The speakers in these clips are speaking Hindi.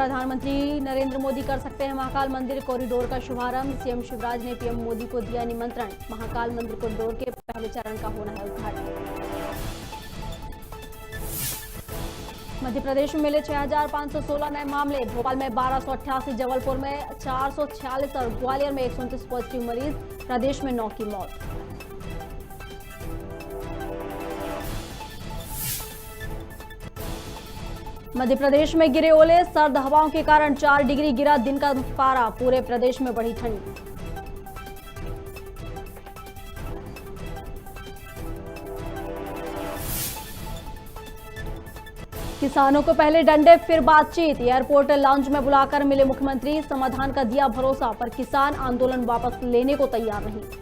प्रधानमंत्री नरेंद्र मोदी कर सकते हैं महाकाल मंदिर कॉरिडोर का शुभारंभ। सीएम शिवराज ने पीएम मोदी को दिया निमंत्रण। महाकाल मंदिर कॉरिडोर के पहले चरण का होना है उद्घाटन। मध्य प्रदेश में मिले 6,516 नए मामले। भोपाल में 1288, जबलपुर में 446 और ग्वालियर में 129 पॉजिटिव मरीज। प्रदेश में 9 की मौत। मध्य प्रदेश में गिरे ओले। सर्द हवाओं के कारण 4 डिग्री गिरा दिन का पारा। पूरे प्रदेश में बढ़ी ठंड। किसानों को पहले डंडे फिर बातचीत। एयरपोर्ट लाउंज में बुलाकर मिले मुख्यमंत्री। समाधान का दिया भरोसा, पर किसान आंदोलन वापस लेने को तैयार नहीं।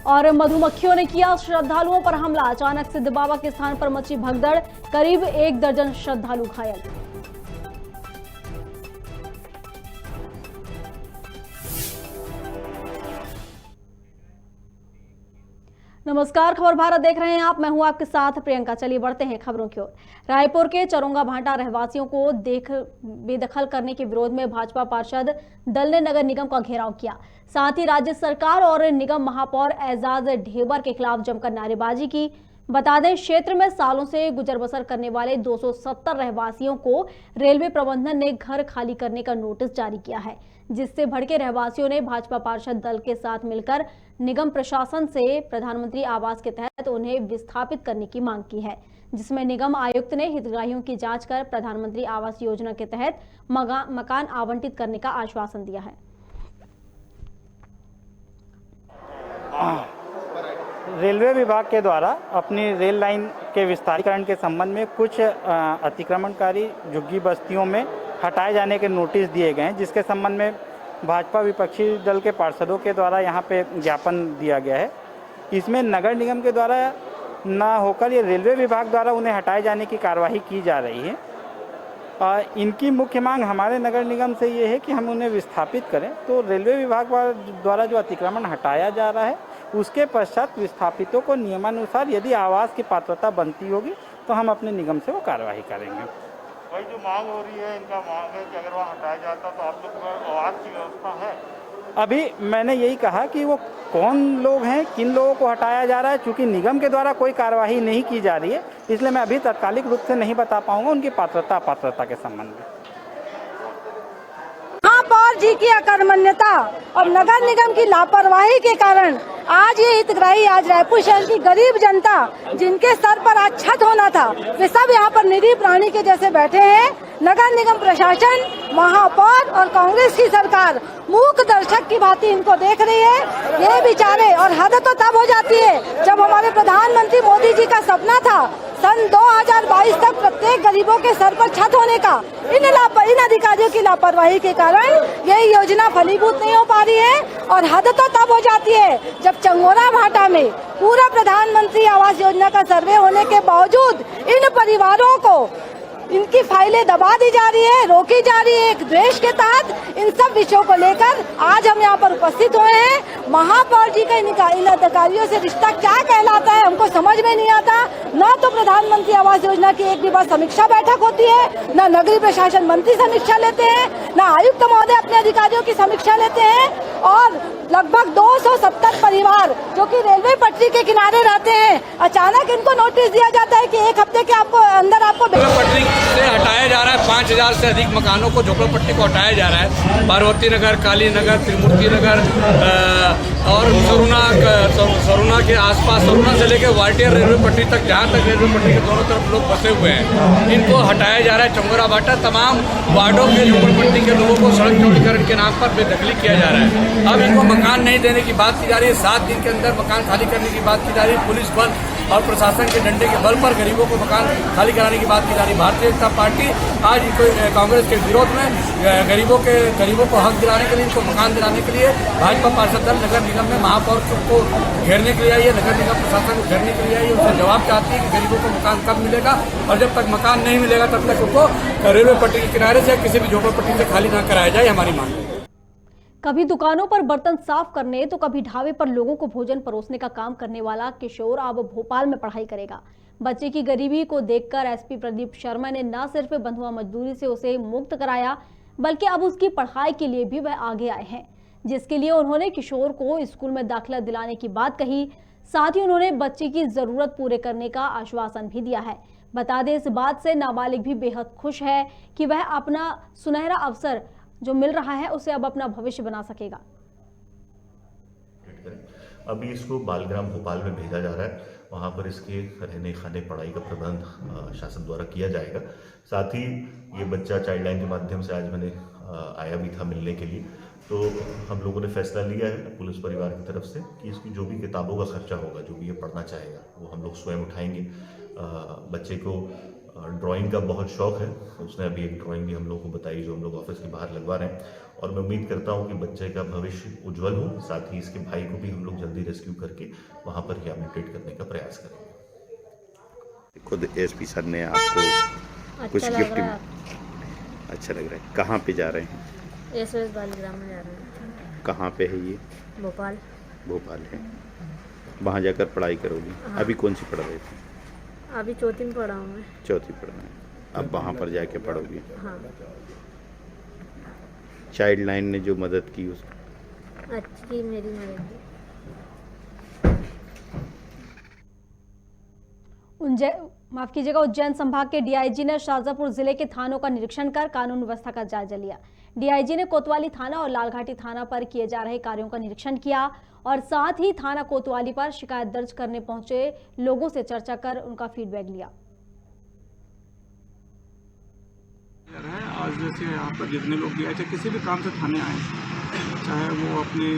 और मधुमक्खियों ने किया श्रद्धालुओं पर हमला। अचानक सिद्ध बाबा के स्थान पर मची भगदड़। करीब 1 दर्जन श्रद्धालु घायल। नमस्कार, खबर भारत देख रहे हैं आप। मैं हूं आपके साथ प्रियंका। चलिए बढ़ते हैं खबरों की ओर। रायपुर के चरोंगा भाटा रहवासियों को बेदखल करने के विरोध में भाजपा पार्षद दल ने नगर निगम का घेराव किया। साथ ही राज्य सरकार और निगम महापौर एजाज ढेबर के खिलाफ जमकर नारेबाजी की। बता दें, क्षेत्र में सालों से गुजर बसर करने वाले 270 रहवासियों को रेलवे प्रबंधन ने घर खाली करने का नोटिस जारी किया है, जिससे भड़के रहवासियों ने भाजपा पार्षद दल के साथ मिलकर निगम प्रशासन से प्रधानमंत्री आवास के तहत उन्हें विस्थापित करने की मांग की है, जिसमें निगम आयुक्त ने हितग्राहियों की जांच कर प्रधानमंत्री आवास योजना के तहत मकान आवंटित करने का आश्वासन दिया है। रेलवे विभाग के द्वारा अपनी रेल लाइन के विस्तारीकरण के संबंध में कुछ अतिक्रमणकारी झुग्गी बस्तियों में हटाए जाने के नोटिस दिए गए हैं, जिसके संबंध में भाजपा विपक्षी दल के पार्षदों के द्वारा यहाँ पे ज्ञापन दिया गया है। इसमें नगर निगम के द्वारा ना होकर ये रेलवे विभाग द्वारा उन्हें हटाए जाने की कार्यवाही की जा रही है। इनकी मुख्य मांग हमारे नगर निगम से ये है कि हम उन्हें विस्थापित करें। तो रेलवे विभाग द्वारा जो अतिक्रमण हटाया जा रहा है, उसके पश्चात विस्थापितों को नियमानुसार यदि आवास की पात्रता बनती होगी तो हम अपने निगम से वो कार्यवाही करेंगे। भाई, जो मांग हो रही है, इनका मांग है कि अगर वहाँ हटाया जाता तो आप लोग को आवास की व्यवस्था है। अभी मैंने यही कहा कि वो कौन लोग हैं, किन लोगों को हटाया जा रहा है। चूंकि निगम के द्वारा कोई कार्यवाही नहीं की जा रही है, इसलिए मैं अभी तात्कालिक रूप से नहीं बता पाऊंगा उनकी पात्रता के संबंध में। महापौर जी की अकर्मण्यता और नगर निगम की लापरवाही के कारण आज ये हितग्राही, आज रायपुर शहर की गरीब जनता जिनके सर पर आज छत होना था, वे सब यहाँ पर निरीह प्राणी के जैसे बैठे हैं। नगर निगम प्रशासन, महापौर और कांग्रेस की सरकार मूक दर्शक की भांति इनको देख रही है। ये बेचारे, और हद तो तब हो जाती है जब हमारे प्रधानमंत्री मोदी जी का सपना था सन 2022 तक प्रत्येक गरीबों के सर पर छत होने का। इन अधिकारियों की लापरवाही के कारण ये योजना फलीभूत नहीं हो पा रही है। और हद तो तब हो जाती है जब चंगोरा भाटा में पूरा प्रधानमंत्री आवास योजना का सर्वे होने के बावजूद इन परिवारों को इनकी फाइलें दबा दी जा रही है, रोकी जा रही है। एक द्वेष के तहत इन सब विषयों को लेकर आज हम यहाँ पर उपस्थित हुए हैं। महापौर जी का इन अधिकारियों से रिश्ता क्या कहलाता है हमको समझ में नहीं आता। न तो प्रधानमंत्री आवास योजना की एक भी बार समीक्षा बैठक होती है, न नगरीय प्रशासन मंत्री समीक्षा लेते हैं, न आयुक्त महोदय अपने अधिकारियों की समीक्षा लेते हैं। और लगभग 270 परिवार जो कि रेलवे पटरी के किनारे रहते हैं, अचानक इनको नोटिस दिया जाता है कि 1 हफ्ते के अंदर आपको पटरी से हटाया जा रहा है। 5000 से अधिक मकानों को, झोपड़पट्टी को हटाया जा रहा है। पार्वती नगर, काली नगर, त्रिमूर्ति नगर और सरुना के आसपास, सरुना से लेकर वाल्टियर रेलवे पट्टी तक, जहाँ तक रेलवे पट्टी के दोनों तरफ लोग बसे हुए हैं, इनको हटाया जा रहा है। चंगोरा भाटा तमाम वार्डों के झोपड़पट्टी के लोगों को सड़क चौड़ीकरण के नाम पर बेदखली किया जा रहा है। अब इनको मकान नहीं देने की बात की जा रही है। 7 दिन के अंदर मकान खाली करने की बात की जा रही है। पुलिस बल और प्रशासन के डंडे के बल पर गरीबों को मकान खाली कराने की बात की जा रही है। भारतीय जनता पार्टी आज कांग्रेस के विरोध में गरीबों को हक दिलाने के लिए, इनको मकान दिलाने के लिए भाजपा पार्षद दल नगर निगम में महापौर को घेरने के लिए आई है। नगर निगम प्रशासन को घेरने के लिए आई है। उससे जवाब चाहती है कि गरीबों को मकान कब मिलेगा, और जब तक मकान नहीं मिलेगा तब तक उनको रेलवे पट्टी के किनारे से किसी भी झोपड़पट्टी से खाली न कराया जाए, हमारी मांग है। कभी दुकानों पर बर्तन साफ करने तो कभी ढाबे पर लोगों को भोजन परोसने का काम करने वाला किशोर अब भोपाल में पढ़ाई करेगा। बच्चे की गरीबी को देखकर एसपी प्रदीप शर्मा ने न सिर्फ बंधुआ मजदूरी से उसे मुक्त कराया, बल्कि अब उसकी पढ़ाई के लिए भी वह आगे आए हैं, जिसके लिए उन्होंने किशोर को स्कूल में दाखिला दिलाने की बात कही। साथ ही उन्होंने बच्चे की जरूरत पूरे करने का आश्वासन भी दिया है। बता दें, इस बात से नाबालिग भी बेहद खुश है कि वह अपना सुनहरा अवसर जो मिल रहा है उसे अब अपना भविष्य बना सकेगा। अभी इसको बालग्राम भोपाल में भेजा जा रहा है, वहाँ पर इसके रहने खाने पढ़ाई का प्रबंध शासन द्वारा किया जाएगा। साथ ही ये बच्चा चाइल्ड लाइन के माध्यम से आज मैंने आया भी था मिलने के लिए, तो हम लोगों ने फैसला लिया है पुलिस परिवार की तरफ से कि इसकी जो भी किताबों का खर्चा होगा, जो भी ये पढ़ना चाहेगा, वो हम लोग स्वयं उठाएंगे। बच्चे को ड्राइंग का बहुत शौक है, उसने अभी एक ड्राइंग भी हम लोग को बताई जो हम लोग ऑफिस के बाहर लगवा रहे हैं, और मैं उम्मीद करता हूं कि बच्चे का भविष्य उज्जवल हो। साथ ही इसके भाई को भी हम लोग जल्दी रेस्क्यू करके वहां पर रिहैबिलिटेट करने का प्रयास करेंगे। खुद एसपी सर ने आपको कुछ गिफ्ट अच्छा लग रहा है। कहाँ पे जा रहे हैं? SOS बालग्राम में जा रहे हैं। कहाँ पे है ये? भोपाल। भोपाल है, वहाँ जाकर पढ़ाई करोगी? हाँ। अभी कौन सी पढ़ रहे थे? अभी चौथी में पढ़ा हूँ मैं। चौथी पढ़ रहे हैं, अब वहाँ पर जाके पढ़ोगी। हाँ। चाइल्ड लाइन ने जो मदद की उस अच्छी मेरी मदद की। माफ कीजिएगा, उज्जैन संभाग के डीआईजी ने शाजापुर जिले के थानों का निरीक्षण कर कानून व्यवस्था का जायजा लिया। डीआईजी ने कोतवाली थाना और लालघाटी थाना पर किए जा रहे कार्यों का निरीक्षण किया और साथ ही थाना कोतवाली पर शिकायत दर्ज करने पहुंचे लोगों से चर्चा कर उनका फीडबैक लिया। आज जैसे यहाँ पर जितने लोग भी आए, चाहे किसी भी काम से थाने आए, चाहे वो अपने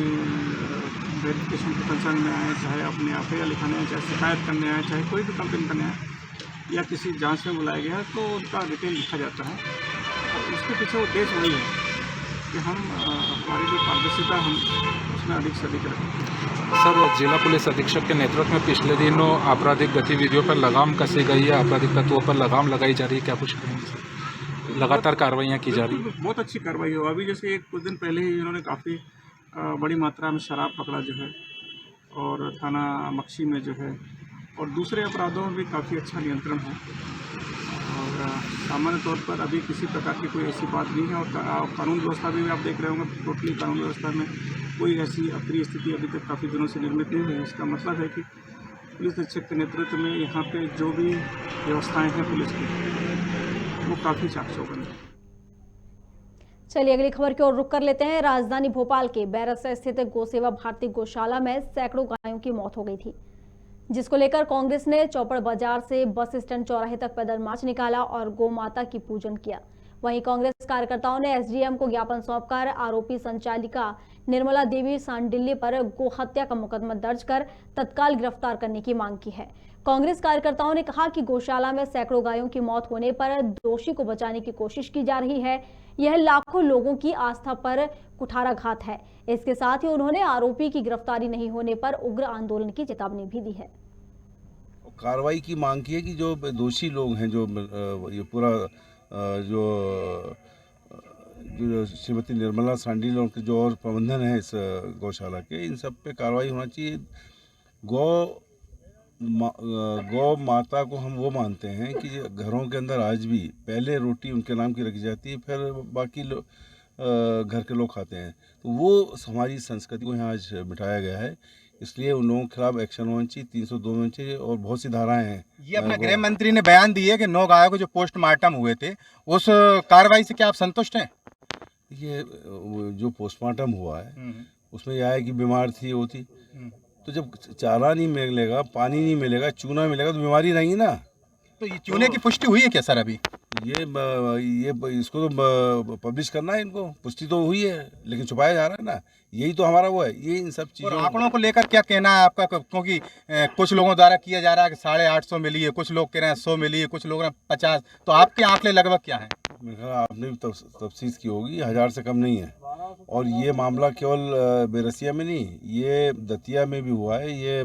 वेरिफिकेशन के कंसर्न में आए, चाहे अपने एफआईआर लिखाने आए, चाहे शिकायत करने आए, चाहे कोई भी कंप्लेन करने आए या किसी जांच में बुलाया गया, तो उनका डिटेल लिखा जाता है। और उसके पीछे उद्देश्य वही है कि हम हमारी जो पारदर्शिता हम उसमें अधिक से अधिक रखें। सर, जिला पुलिस अधीक्षक के नेतृत्व में पिछले दिनों आपराधिक गतिविधियों पर लगाम कसी गई है, आपराधिक तत्वों पर लगाम लगाई जा रही है, क्या कुछ कहेंगे सर? लगातार कार्रवाइयाँ की जा रही है। बहुत अच्छी कार्रवाई हो। अभी जैसे कुछ दिन पहले ही इन्होंने काफ़ी बड़ी मात्रा में शराब पकड़ा जो है, और थाना मक्सी में जो है, और दूसरे अपराधों में भी काफ़ी अच्छा नियंत्रण है। और सामान्य तौर पर अभी किसी प्रकार की कोई ऐसी बात नहीं है। और कानून व्यवस्था भी आप देख रहे होंगे, टोटली कानून व्यवस्था में कोई ऐसी अप्रिय स्थिति अभी तक काफ़ी दिनों से निर्मित नहीं है। इसका मतलब है कि पुलिस अधीक्षक के नेतृत्व में यहाँ पे जो भी व्यवस्थाएँ हैं पुलिस की, वो काफ़ी चाक-चौबंद है। चलिए अगली खबर की ओर रुख कर लेते हैं। राजधानी भोपाल के बैरसा स्थित गोसेवा भारती गौशाला में सैकड़ों गायों की मौत हो गई थी, जिसको लेकर कांग्रेस ने चौपड़ बाजार से बस स्टैंड चौराहे तक पैदल मार्च निकाला और गौ माता की पूजन किया। वहीं कांग्रेस कार्यकर्ताओं ने एसडीएम को ज्ञापन सौंपकर आरोपी संचालिका निर्मला देवी सांडिल्य पर गौ हत्या का मुकदमा दर्ज कर तत्काल गिरफ्तार करने की मांग की है। कांग्रेस कार्यकर्ताओं ने कहा कि गौशाला में सैकड़ों गायों की मौत होने पर दोषी को बचाने की कोशिश की जा रही है। यह लाखों लोगों की आस्था पर कुठाराघात है। इसके साथ ही उन्होंने आरोपी की गिरफ्तारी नहीं होने पर उग्र आंदोलन की चेतावनी भी दी है। कार्रवाई की मांग की है कि जो दोषी लोग हैं, जो ये पूरा जो श्रीमती निर्मला सांडिल और उनके जो और प्रबंधन है इस गौशाला के, इन सब पे कार्रवाई होना चाहिए। गौ माता को हम वो मानते हैं कि घरों के अंदर आज भी पहले रोटी उनके नाम की रखी जाती है, फिर बाकी घर के लोग खाते हैं। तो वो हमारी संस्कृति को यहाँ आज मिटाया गया है, इसलिए उन लोगों के खिलाफ एक्शन होना चाहिए। 302 होना चाहिए और बहुत सी धाराएं हैं। ये अपने गृह मंत्री ने बयान दिए कि 9 गायों को जो पोस्टमार्टम हुए थे, उस कार्रवाई से क्या आप संतुष्ट हैं? ये जो पोस्टमार्टम हुआ है उसमें यह है कि बीमार थी वो थी, तो जब चारा नहीं मिलेगा, पानी नहीं मिलेगा, चूना मिलेगा, तो बीमारी रहेंगी ना। तो ये चूने की पुष्टि हुई है क्या सर? अभी ये इसको तो पब्लिश करना है, इनको पुष्टि तो हुई है लेकिन छुपाया जा रहा है ना। यही तो हमारा वो है। ये इन सब चीज़ों और आंकड़ों को लेकर क्या कहना है आपका? क्योंकि कुछ लोगों द्वारा किया जा रहा है कि 850 मिली है, कुछ लोग कह रहे हैं 100 मिली है, कुछ लोग 50। तो आपके आंकड़े लगभग क्या है? मेरे ख्याल आपने भी तफसीस की होगी, 1000 से कम नहीं है। और ये मामला केवल बैरसिया में नहीं, ये दतिया में भी हुआ है, ये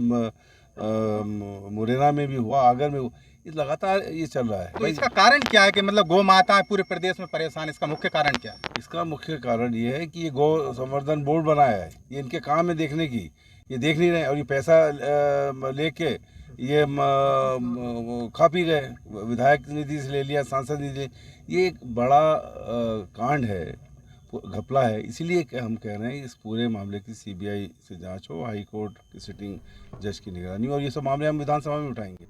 मुरैना में भी हुआ, आगर में हुआ, लगातार ये चल रहा है। तो इसका कारण क्या है कि मतलब गौ माता पूरे प्रदेश में परेशान? इसका मुख्य कारण क्या है? इसका मुख्य कारण ये है कि ये गौ संवर्धन बोर्ड बनाया है, ये इनके काम है देखने की, ये देख नहीं रहे। और ये पैसा लेके ये खा पी गए, विधायक निधि से ले लिया, सांसद निधि ले, ये एक बड़ा कांड है, घपला है। इसीलिए हम कह रहे हैं इस पूरे मामले की सीबीआई से जांच हो, हाई कोर्ट की सिटिंग जज की निगरानी, और ये सब मामले हम विधानसभा में उठाएंगे।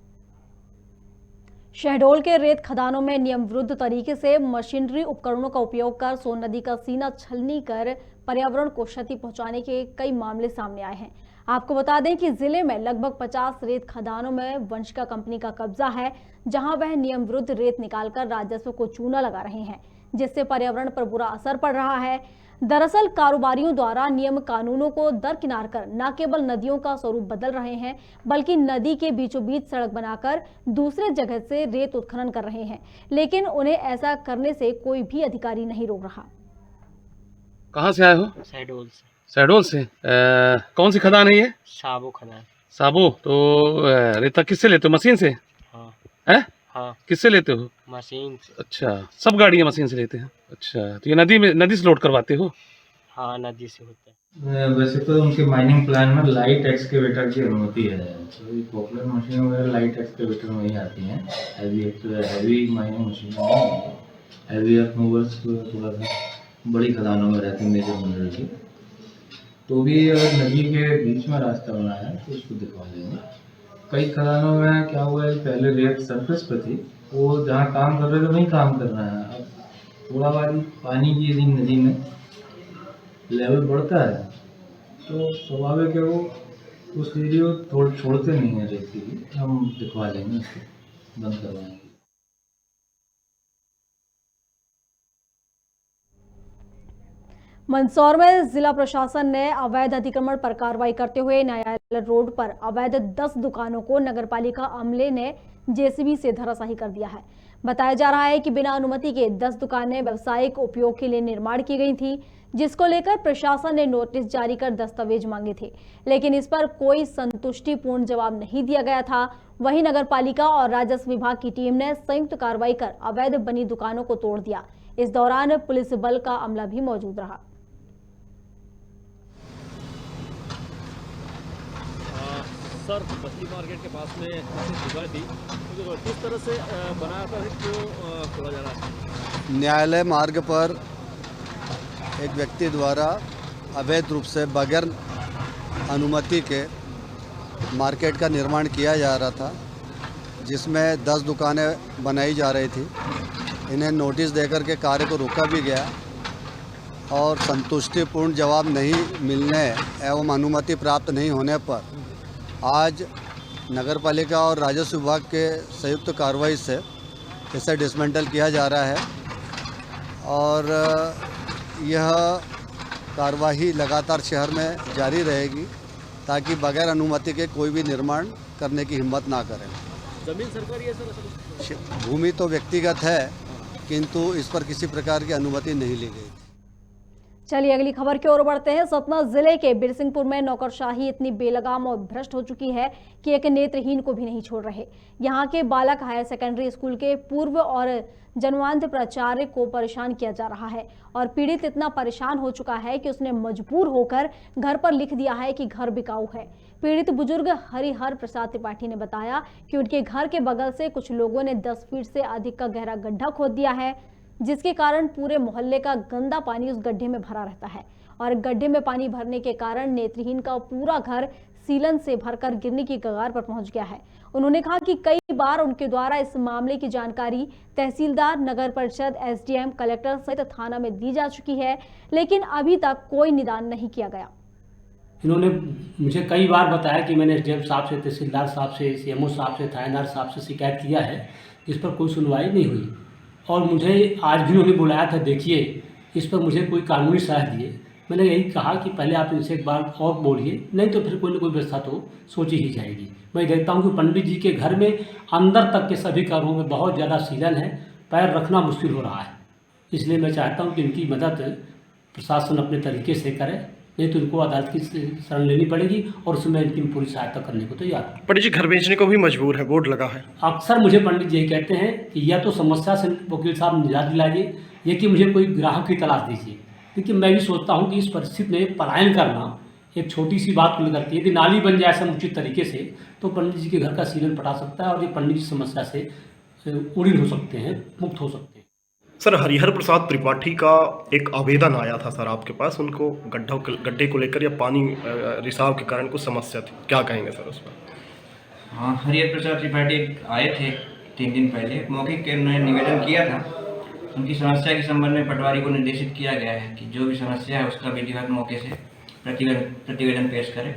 शहडोल के रेत खदानों में नियम विरुद्ध तरीके से मशीनरी उपकरणों का उपयोग कर सोन नदी का सीना छलनी कर पर्यावरण को क्षति पहुंचाने के कई मामले सामने आए हैं। आपको बता दें कि जिले में लगभग 50 रेत खदानों में वंशिका कंपनी का कब्जा है, जहां वह नियम विरुद्ध रेत निकालकर राजस्व को चूना लगा रहे हैं, जिससे पर्यावरण पर बुरा असर पड़ रहा है। दरअसल कारोबारियों द्वारा नियम कानूनों को दरकिनार कर न केवल नदियों का स्वरूप बदल रहे हैं, बल्कि नदी के बीचों बीच सड़क बनाकर दूसरे जगह से रेत उत्खनन कर रहे हैं, लेकिन उन्हें ऐसा करने से कोई भी अधिकारी नहीं रोक रहा। कहाँ से आए हो? शहडोल से। शहडोल से कौन सी खदान है ये? साबो खदान। साबो। तो रेता किससे लेते हो? मशीन से? हाँ। है? हाँ। किससे लेते हो? मशीन से। अच्छा, सब गाड़ियाँ मशीन से लेते हैं? अच्छा, तो ये नदी से लोड करवाते हो? हाँ, नदी से होता है। वैसे तो उनके माइनिंग प्लान में लाइट एक्सकेवेटर की अनुमति है, तो पॉपुलर मशीन वगैरह लाइट एक्सकेवेटर में ही आती हैं। हैवी माइनिंग मशीन, हैवी अर्थ मूवर्स थोड़ा सा बड़ी खदानों में रहती है, मेजर मिनरल की। तो भी अगर नदी के बीच में रास्ता बना है तो उसको दिखवा देंगे। कई खदानों में क्या हुआ है, पहले रेत सरफेस पे थी, वो जहाँ काम कर रहे थे वहीं काम कर रहा है। अब थोड़ा बारी पानी की यदि नदी में लेवल बढ़ता है तो स्वाभाविक है वो उस एरिया को छोड़ते नहीं है रेत के लिए। हम दिखवा लेंगे, उसको बंद करवाएंगे। मंदसौर में जिला प्रशासन ने अवैध अतिक्रमण पर कार्रवाई करते हुए न्यायालय रोड पर अवैध 10 दुकानों को नगरपालिका अमले ने जेसीबी से धराशायी कर दिया है। बताया जा रहा है कि बिना अनुमति के 10 दुकानें व्यावसायिक उपयोग के लिए निर्माण की गई थी, जिसको लेकर प्रशासन ने नोटिस जारी कर दस्तावेज मांगे थे, लेकिन इस पर कोई संतुष्टिपूर्ण जवाब नहीं दिया गया था। वहीं नगरपालिका और राजस्व विभाग की टीम ने संयुक्त कार्रवाई कर अवैध बनी दुकानों को तोड़ दिया। इस दौरान पुलिस बल का अमला भी मौजूद रहा। सर, बस्ती मार्केट के पास में दुकान थी, तो किस तरह से बनाया था, क्यों खोला जा रहा है? न्यायालय मार्ग पर एक व्यक्ति द्वारा अवैध रूप से बगैर अनुमति के मार्केट का निर्माण किया जा रहा था, जिसमें 10 दुकानें बनाई जा रही थी। इन्हें नोटिस देकर के कार्य को रोका भी गया और संतुष्टिपूर्ण जवाब नहीं मिलने एवं अनुमति प्राप्त नहीं होने पर आज नगरपालिका और राजस्व विभाग के संयुक्त कार्रवाई से इसे डिसमेंटल किया जा रहा है और यह कार्रवाई लगातार शहर में जारी रहेगी ताकि बगैर अनुमति के कोई भी निर्माण करने की हिम्मत ना करें। जमीन सरकारी है सर? भूमि तो व्यक्तिगत है, किंतु इस पर किसी प्रकार की अनुमति नहीं ली गई। चलिए अगली खबर की ओर बढ़ते हैं। सतना जिले के बिरसिंहपुर में नौकरशाही इतनी बेलगाम और भ्रष्ट हो चुकी है कि एक नेत्रहीन को भी नहीं छोड़ रहे। यहाँ के बालक हायर सेकेंडरी स्कूल के पूर्व और जन्मवंत प्राचार्य को परेशान किया जा रहा है और पीड़ित इतना परेशान हो चुका है कि उसने मजबूर होकर घर पर लिख दिया है कि घर बिकाऊ है। पीड़ित बुजुर्ग हरिहर प्रसाद त्रिपाठी ने बताया कि उनके घर के बगल से कुछ लोगों ने 10 फीट से अधिक का गहरा गड्ढा खोद दिया है, जिसके कारण पूरे मोहल्ले का गंदा पानी उस गड्ढे में भरा रहता है और गड्ढे में पानी भरने के कारण नेत्रहीन का पूरा घर सीलन से भरकर गिरने की कगार पर पहुंच गया है। उन्होंने कहा कि कई बार उनके द्वारा इस मामले की जानकारी तहसीलदार, नगर परिषद, एसडीएम, कलेक्टर सहित थाना में दी जा चुकी है, लेकिन अभी तक कोई निदान नहीं किया गया। इन्होंने मुझे कई बार बताया कि मैंने एसडीएम साहब से, तहसीलदार साहब से, सीएमओ साहब से, थानेदार साहब से शिकायत किया है, इस पर कोई सुनवाई नहीं हुई और मुझे आज भी उन्होंने बुलाया था, देखिए इस पर मुझे कोई कानूनी सहायता दिए। मैंने यही कहा कि पहले आप इनसे एक बार और बोलिए, नहीं तो फिर कोई ना कोई व्यवस्था तो सोची ही जाएगी। मैं देखता हूँ कि पंडित जी के घर में अंदर तक के सभी कारों में बहुत ज़्यादा सीलन है, पैर रखना मुश्किल हो रहा है। इसलिए मैं चाहता हूँ कि इनकी मदद प्रशासन अपने तरीके से करे, नहीं तो इनको अदालत की शरण लेनी पड़ेगी और उसमें इनकी पूरी सहायता करने को तैयार हूँ। पंडित जी घर बेचने को भी मजबूर है, बोर्ड लगा है। अक्सर मुझे पंडित जी कहते हैं कि या तो समस्या से वकील साहब निजात दिलाइए, या कि मुझे कोई ग्राहक की तलाश दीजिए। लेकिन मैं भी सोचता हूँ कि इस परिस्थिति में पलायन करना एक छोटी सी बात को लेकर के यदि नाली बन जाए समुचित तरीके से तो पंडित जी के घर का सीलन पटा सकता है और ये पंडित जी समस्या से उड़ीन हो सकते हैं, मुक्त हो सकते हैं। सर, हरिहर प्रसाद त्रिपाठी का एक आवेदन आया था सर आपके पास, उनको गड्ढे को लेकर या पानी रिसाव के कारण कुछ समस्या थी, क्या कहेंगे सर उस पर? हाँ, हरिहर प्रसाद त्रिपाठी आए थे 3 दिन पहले, मौखिक के उन्होंने निवेदन किया था। उनकी समस्या के संबंध में पटवारी को निर्देशित किया गया है कि जो भी समस्या है उसका विधिवत मौके से प्रतिवेदन पेश करें।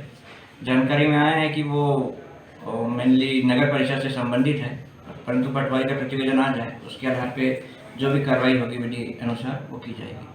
जानकारी में आया है कि वो मेनली नगर परिषद से संबंधित है, परंतु पटवारी का प्रतिवेदन आ जाए उसके आधार पे जो भी कार्रवाई होगी विधि अनुसार वो की जाएगी।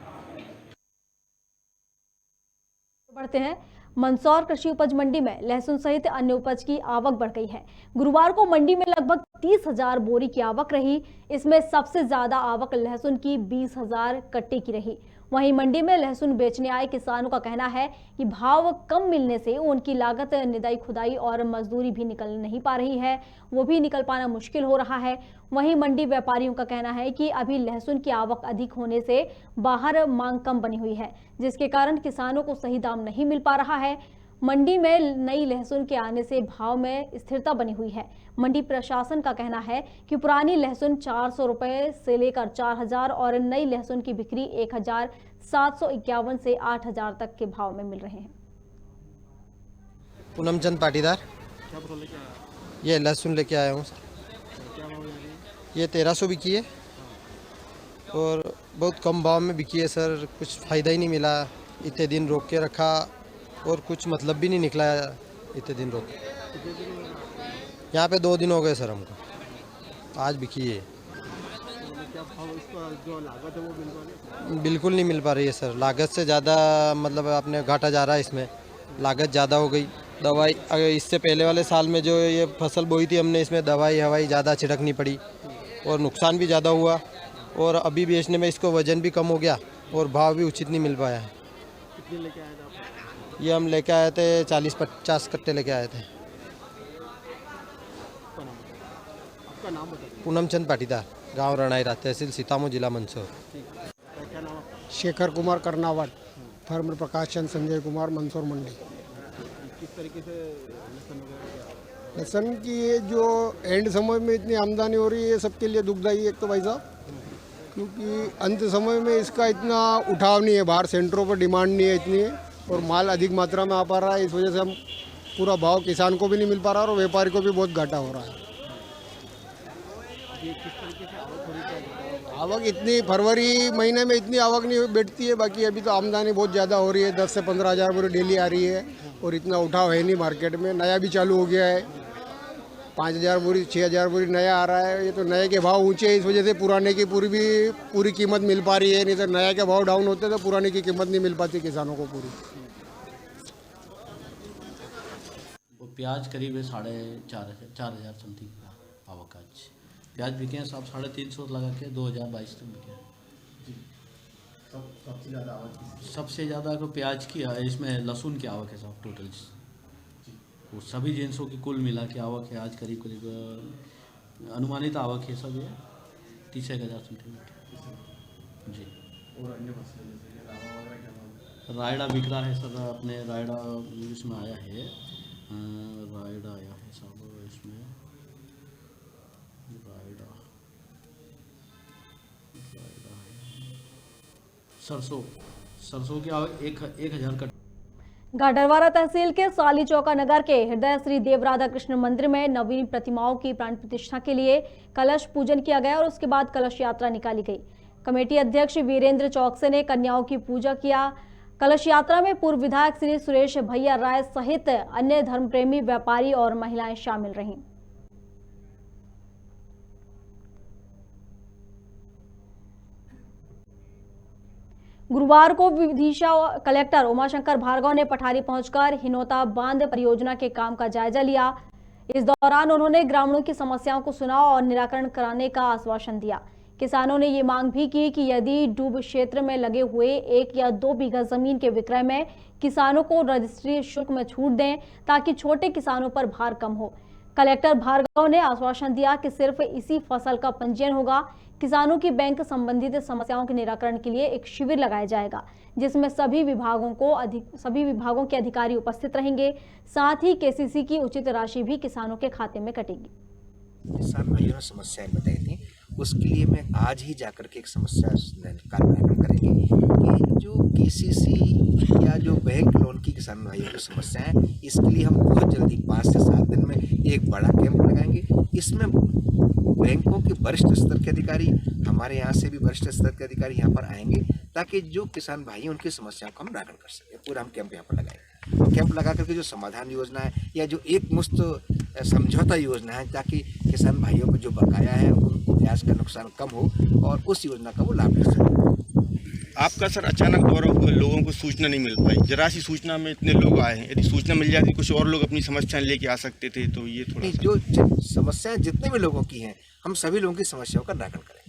बढ़ते हैं। मंदसौर कृषि उपज मंडी में लहसुन सहित अन्य उपज की आवक बढ़ गई है। गुरुवार को मंडी में लगभग 30,000 बोरी की आवक रही। इसमें सबसे ज्यादा आवक लहसुन की 20,000 कट्टे की रही। वहीं मंडी में लहसुन बेचने आए किसानों का कहना है कि भाव कम मिलने से उनकी लागत निदाई खुदाई और मजदूरी भी निकल नहीं पा रही है, वो भी निकल पाना मुश्किल हो रहा है। वहीं मंडी व्यापारियों का कहना है कि अभी लहसुन की आवक अधिक होने से बाहर मांग कम बनी हुई है, जिसके कारण किसानों को सही दाम नहीं मिल पा रहा है। मंडी में नई लहसुन के आने से भाव में स्थिरता बनी हुई है। मंडी प्रशासन का कहना है कि पुरानी लहसुन 400 रुपए से लेकर 4,000 और नई लहसुन की बिक्री 1,751 से 8,000 तक के भाव में मिल रहे हैं। पूनम चंद पाटीदार, ये लहसुन लेके आया हूँ। ये 1300 बिकी है और बहुत कम भाव में बिकी है सर। कुछ फ़ायदा ही नहीं मिला, इतने दिन रोक के रखा और कुछ मतलब भी नहीं निकला इतने दिन रोक के। यहाँ पे 2 दिन हो गए सर हमको, आज बिकी है। बिल्कुल नहीं मिल पा रही है सर, लागत से ज़्यादा मतलब अपने घाटा जा रहा है इसमें, लागत ज़्यादा हो गई। दवाई अगर इससे पहले वाले साल में जो ये फसल बोई थी हमने, इसमें दवाई हवाई ज़्यादा छिड़कनी पड़ी और नुकसान भी ज़्यादा हुआ। और अभी बेचने में इसको वजन भी कम हो गया और भाव भी उचित नहीं मिल पाया है। कितने लेके आए थे आप? ये हम लेके आए थे 40-50 कट्टे लेके आए थे। आपका नाम बताइए। पूनम चंद पाटीदार, गांव रणाईरा, तहसील सीतामऊ, जिला मंदसौर। क्या नाम आपका? शेखर कुमार कर्नावट, फर्म प्रकाश चंद संजय कुमार, मंदसौर मंडी। किस तरीके से लहसुन की ये जो एंड समय में इतनी आमदनी हो रही है सबके लिए दुखदाई। एक तो भाई साहब, क्योंकि अंत समय में इसका इतना उठाव नहीं है, बाहर सेंटरों पर डिमांड नहीं है इतनी, और माल अधिक मात्रा में आ पा रहा है। इस वजह से हम पूरा भाव किसान को भी नहीं मिल पा रहा और व्यापारी को भी बहुत घाटा हो रहा है। किस तरीके से आवक हो रही है? आवक इतनी फरवरी महीने में इतनी आवक नहीं बैठती है, बाकी अभी तो आमदनी बहुत ज़्यादा हो रही है। 10 से 15 हज़ार बोरी डेली आ रही है और इतना उठाव है नहीं मार्केट में। नया भी चालू हो गया है, 5,000 बोरी 6,000 बोरी नया आ रहा है। ये तो नए के भाव ऊंचे हैं, इस वजह से पुराने की पूरी कीमत मिल पा रही है। नहीं तो नया के भाव डाउन होते तो पुराने की कीमत नहीं मिल पाती किसानों को पूरी। प्याज करीब है 4,500 समथिंग का आवक आज। प्याज बिके हैं सब 350 लगा के 2022 तक बिके हैं। सबसे ज़्यादा आवक सबसे ज़्यादा को प्याज की है, इसमें लहसुन की आवक है सब टोटल। वो सभी जिनसों की कुल मिला के आवक है आज करीब अनुमानित आवक है सब ये 30,000 समथिंग जी। और अन्य फसलें जैसे रावा वगैरह क्या भाव? रायडा बिक रहा है सर, अपने रायडा इसमें आया है, रायडा आया है सब इसमें, रायडा सरसों की आवक 1,000 कट्टे। गाडरवारा तहसील के साली चौका नगर के हृदय श्री देव राधा कृष्ण मंदिर में नवीन प्रतिमाओं की प्राण प्रतिष्ठा के लिए कलश पूजन किया गया और उसके बाद कलश यात्रा निकाली गई। कमेटी अध्यक्ष वीरेंद्र चौकसे ने कन्याओं की पूजा किया। कलश यात्रा में पूर्व विधायक श्री सुरेश भैया राय सहित अन्य धर्मप्रेमी व्यापारी और महिलाएं शामिल रहीं। गुरुवार को विदिशा कलेक्टर उमाशंकर भार्गव ने पठारी पहुंचकर हिनोता बांध परियोजना के काम का जायजा लिया। इस दौरान उन्होंने ग्रामीणों की समस्याओं को सुना और निराकरण कराने का आश्वासन दिया। किसानों ने ये मांग भी की कि यदि डूब क्षेत्र में लगे हुए 1 या 2 बीघा जमीन के विक्रय में किसानों को रजिस्ट्री शुल्क में छूट दें ताकि छोटे किसानों पर भार कम हो। कलेक्टर भार्गव ने आश्वासन दिया कि सिर्फ इसी फसल का पंजीयन होगा। किसानों की बैंक संबंधित समस्याओं के निराकरण के लिए एक शिविर लगाया जाएगा, जिसमें सभी विभागों के अधिकारी उपस्थित रहेंगे। साथ ही केसीसी की उचित राशि भी किसानों के खाते में कटेगी। किसान भाइयों ने समस्याएं बताई थी, उसके लिए मैं आज ही जाकर के एक समस्या कार्यान्वयन करेंगे कि जो केसीसी या जो बैंक लोन की किसान भाइयों की समस्या है, इसके लिए हम बहुत जल्दी 5 से 7 दिन में एक बड़ा कैंप लगाएंगे। इसमें बैंकों के वरिष्ठ स्तर के अधिकारी, हमारे यहाँ से भी वरिष्ठ स्तर के अधिकारी यहाँ पर आएंगे, ताकि जो किसान भाई उनकी समस्याओं का हम निराकरण कर सकें। पूरा हम कैंप यहाँ पर लगाएंगे। कैंप लगा करके जो समाधान योजना है या जो एक मुश्त समझौता योजना है, ताकि किसान भाइयों को जो बकाया है उनको ब्याज का नुकसान कम हो और उस योजना का वो लाभ ले सकें। आपका सर अचानक दौरा हुआ, लोगों को सूचना नहीं मिल पाई। जरा सी सूचना में इतने लोग आए हैं, यदि सूचना मिल जाती कुछ और लोग अपनी समस्याएं लेके आ सकते थे, तो ये थोड़ा जो समस्याएं जितने भी लोगों की हैं, हम सभी लोगों की समस्याओं का निराकरण करेंगे।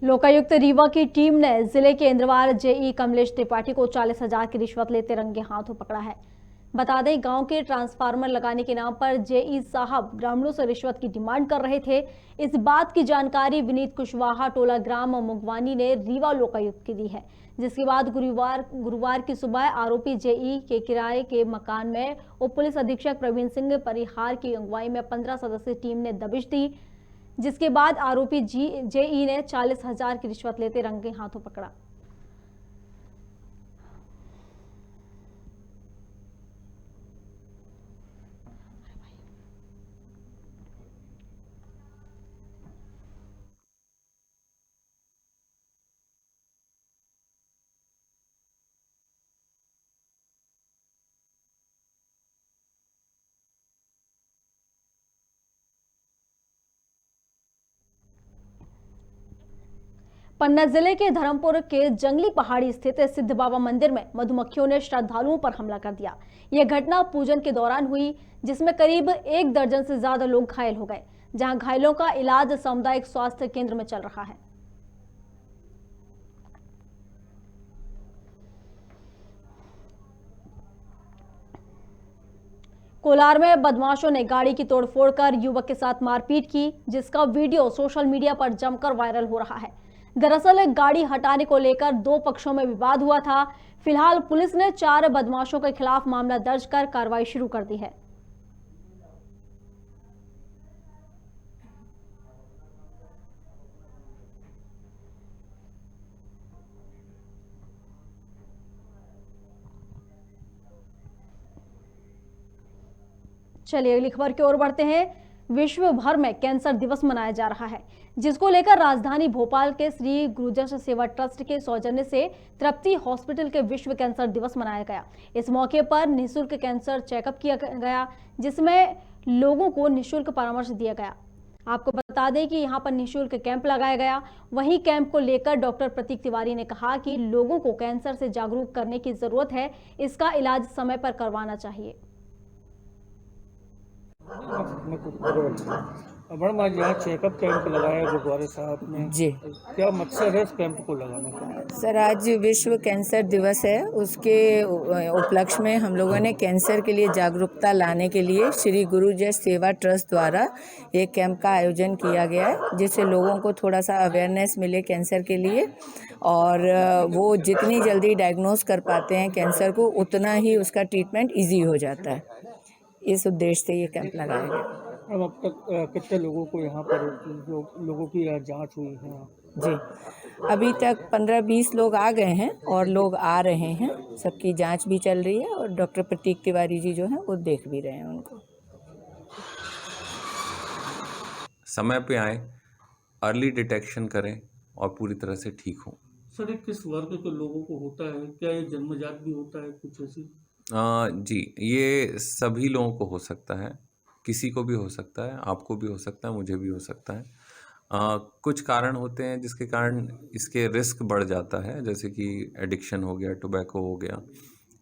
लोकायुक्त रीवा की टीम ने जिले के इंद्रवार जेई कमलेश त्रिपाठी को 40,000 की रिश्वत लेते रंगे हाथों पकड़ा है। बता दें, गांव के ट्रांसफार्मर लगाने के नाम पर जेई साहब ग्रामीणों से रिश्वत की डिमांड कर रहे थे। इस बात की जानकारी विनीत कुशवाहा, टोला ग्राम मुगवानी ने रीवा लोकायुक्त की दी है, जिसके बाद गुरुवार की सुबह आरोपी जेई के किराए के मकान में उप पुलिस अधीक्षक प्रवीण सिंह परिहार की अगुवाई में 15 सदस्यीय टीम ने दबिश दी, जिसके बाद आरोपी जेई ने 40,000 की रिश्वत लेते रंगे हाथों पकड़ा। पन्ना जिले के धर्मपुर के जंगली पहाड़ी स्थित सिद्ध बाबा मंदिर में मधुमक्खियों ने श्रद्धालुओं पर हमला कर दिया। यह घटना पूजन के दौरान हुई, जिसमें करीब 1 दर्जन से ज्यादा लोग घायल हो गए, जहां घायलों का इलाज सामुदायिक स्वास्थ्य केंद्र में चल रहा है। कोलार में बदमाशों ने गाड़ी की तोड़फोड़ कर युवक के साथ मारपीट की, जिसका वीडियो सोशल मीडिया पर जमकर वायरल हो रहा है। दरअसल गाड़ी हटाने को लेकर 2 पक्षों में विवाद हुआ था। फिलहाल पुलिस ने 4 बदमाशों के खिलाफ मामला दर्ज कर कार्रवाई शुरू कर दी है। चलिए अगली खबर की ओर बढ़ते हैं। विश्व भर में कैंसर दिवस मनाया जा रहा है, जिसको लेकर राजधानी भोपाल के श्री गुरुजस सेवा ट्रस्ट के सौजन्य से तृप्ति हॉस्पिटल के विश्व कैंसर दिवस मनाया गया। इस मौके पर निःशुल्क कैंसर चेकअप किया गया, जिसमें लोगों को निःशुल्क परामर्श दिया गया। आपको बता दें कि यहां पर निःशुल्क कैंप लगाया गया। वहीं कैंप को लेकर डॉक्टर प्रतीक तिवारी ने कहा कि लोगों को कैंसर से जागरूक करने की जरूरत है, इसका इलाज समय पर करवाना चाहिए। मैडम, आज यहाँ चेकअप कैंप लगाया गुरुद्वारे साहब ने जी, क्या मकसद है इस कैंप को लगाने का? सर, आज विश्व कैंसर दिवस है, उसके उपलक्ष्य में हम लोगों ने कैंसर के लिए जागरूकता लाने के लिए श्री गुरुजस सेवा ट्रस्ट द्वारा एक कैंप का आयोजन किया गया है, जिससे लोगों को थोड़ा सा अवेयरनेस मिले कैंसर के लिए, और वो जितनी जल्दी डायग्नोस कर पाते हैं कैंसर को, उतना ही उसका ट्रीटमेंट ईजी हो जाता है। इस उद्देश्य से ये कैंप लगाया गया। अब तक कितने लोगों को यहाँ पर जो लोगों की जांच हुई है? जी, अभी तक 15-20 लोग आ गए हैं और लोग आ रहे हैं, सबकी जांच भी चल रही है और डॉक्टर प्रतीक तिवारी जी जो हैं वो देख भी रहे हैं उनको। समय पे आए, अर्ली डिटेक्शन करें और पूरी तरह से ठीक हों। सर, किस वर्ग के लोगों को होता है? क्या ये जन्मजात भी होता है कुछ ऐसी? जी, ये सभी लोगों को हो सकता है, किसी को भी हो सकता है, आपको भी हो सकता है, मुझे भी हो सकता है। कुछ कारण होते हैं जिसके कारण इसके रिस्क बढ़ जाता है, जैसे कि एडिक्शन हो गया, टोबैको हो गया,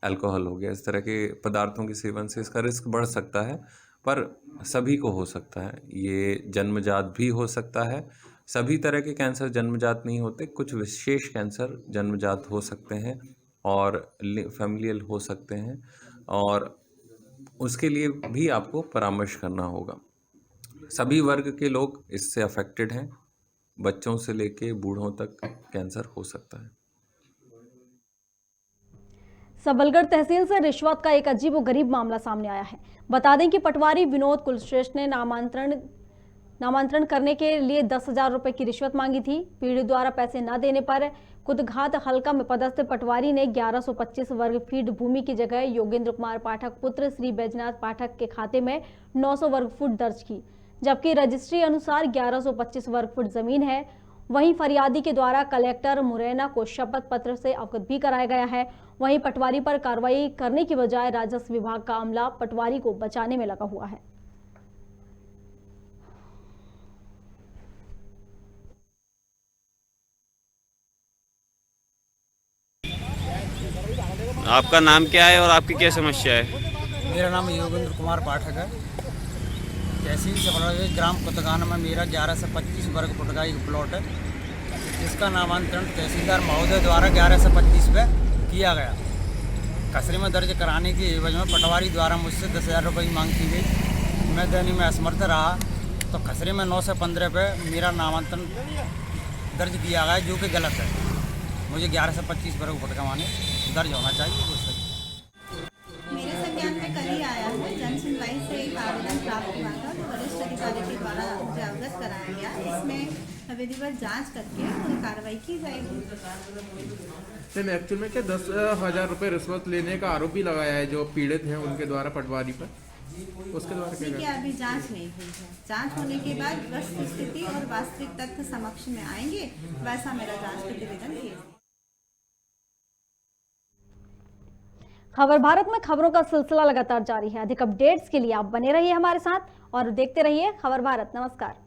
अल्कोहल हो गया, इस तरह के पदार्थों के सेवन से इसका रिस्क बढ़ सकता है, पर सभी को हो सकता है। ये जन्मजात भी हो सकता है। सभी तरह के कैंसर जन्मजात नहीं होते, कुछ विशेष कैंसर जन्मजात हो सकते हैं और फैमिलियल हो सकते हैं, और उसके लिए भी आपको परामर्श करना होगा। सभी वर्ग के लोग इससे अफेक्टेड हैं, बच्चों से लेके बूढ़ों तक कैंसर हो सकता है। सबलगढ़ तहसील से रिश्वत का एक अजीबोगरीब मामला सामने आया है। बता दें कि पटवारी विनोद कुलश्रेष्ठ ने नामांतरण करने के लिए 10,000 रुपए की रिश्वत मांगी थी। पीड़ित द्वारा पैसे न देने पर कुदघात हल्का में पदस्थ पटवारी ने 1125 वर्ग फीट भूमि की जगह योगेंद्र कुमार पाठक पुत्र श्री बैजनाथ पाठक के खाते में 900 वर्ग फुट दर्ज की, जबकि रजिस्ट्री अनुसार 1125 वर्ग फुट जमीन है। वहीं फरियादी के द्वारा कलेक्टर मुरैना को शपथ पत्र से अवगत भी कराया गया है। वहीं पटवारी पर कार्रवाई करने की बजाय राजस्व विभाग का अमला पटवारी को बचाने में लगा हुआ है। आपका नाम क्या है और आपकी क्या समस्या है? मेरा नाम योगेंद्र कुमार पाठक है। तहसील सबलगढ़ ग्राम कुतगाना में मेरा 11 से 25 वर्ग फुट का एक प्लॉट है, जिसका नामांतरण तहसीलदार महोदय द्वारा 11 से 25 पे किया गया। खसरे में दर्ज कराने की एवज में पटवारी द्वारा मुझसे 10,000 रुपये की मांग की गई। मैं देने में असमर्थ रहा तो खसरे में 9 से 15 पे मेरा नामांतरण दर्ज किया गया, जो कि गलत है। मुझे 11 से 25 वर्ग फुट का माने दर्ज होना चाहिए। मेरे संज्ञान में कल ही आया है। जन सुनवाई से एक आवेदन प्राप्त हुआ था, तो वरिष्ठ अधिकारी के द्वारा मुझे अवगत कराया गया। इसमें विधिवत जांच करके कोई कार्रवाई की जाएगी। एक्चुअल में क्या 10,000 रुपये रिश्वत लेने का आरोप भी लगाया है जो पीड़ित हैं उनके द्वारा पटवारी पर, उसके द्वारा क्या अभी जांच नहीं हुई है। जांच होने के बाद वस्तु स्थिति और वास्तविक तथ्य समक्ष में आएंगे, वैसा मेरा जांच प्रतिवेदन है। खबर भारत में खबरों का सिलसिला लगातार जारी है। अधिक अपडेट्स के लिए आप बने रहिए हमारे साथ और देखते रहिए खबर भारत। नमस्कार।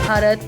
भारत